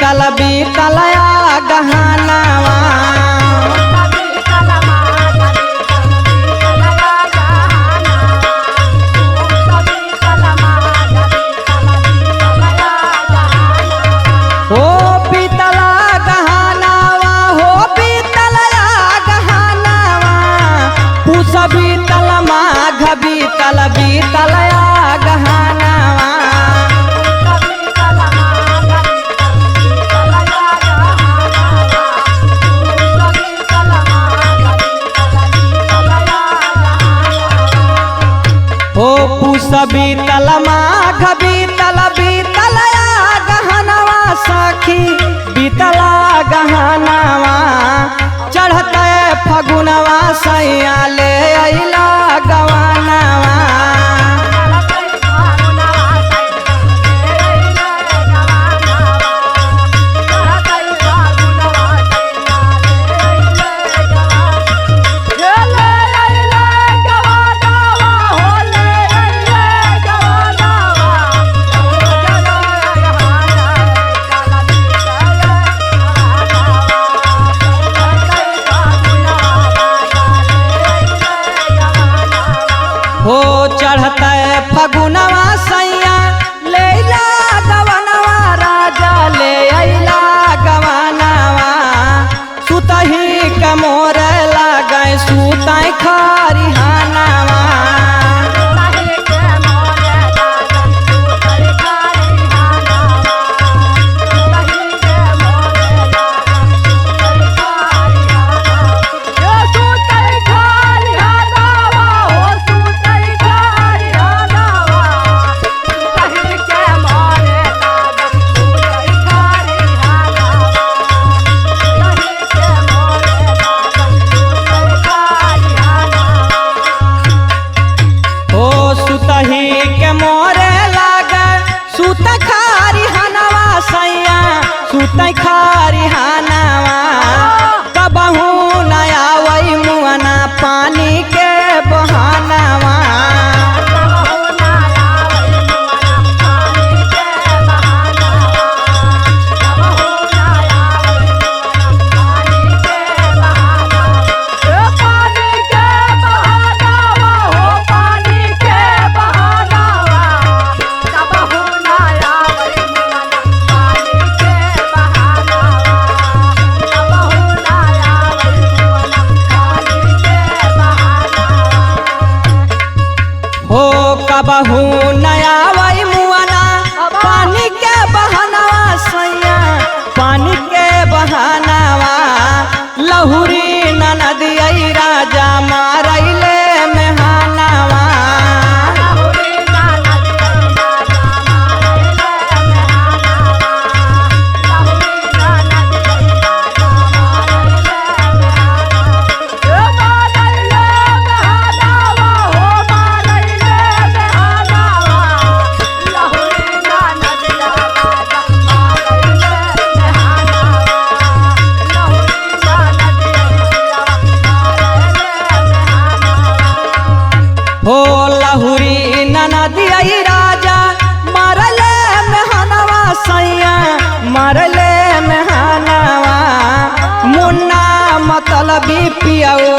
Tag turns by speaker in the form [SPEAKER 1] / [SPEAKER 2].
[SPEAKER 1] बीतल बीतलया गहनावा हो बीतला गहनावा हो बीतलया गहनावा पूस बीतल माघ बीतल बीतलया गहनावा हो पूस बीतल माघ बीतल बीतलया गहनवा सखी बीतला गहनवा चढ़ते फगुनवा सैया ले अइला गवनवा हो चढ़ते फगुनवा सैया लेला गवनवा राजा ले अइला गवनवा सुतही के मोर लागे सुतई खरिहानवा सुतही के मोरे लागे सुत खरिहानवा सैया सुत खरिहानवा कबहू न आवै मुअना पानी के बहानवा हो कबहू नया वही मुआना पानी के बहानवा सैया पानी के बहानवा लहुरी ननदिया राजा मारैले मेहनवा हो लहुरी ननदिया राजा मरले मेहनवा सैया मरले मेहनवा मुन्ना मतलबी पियऊ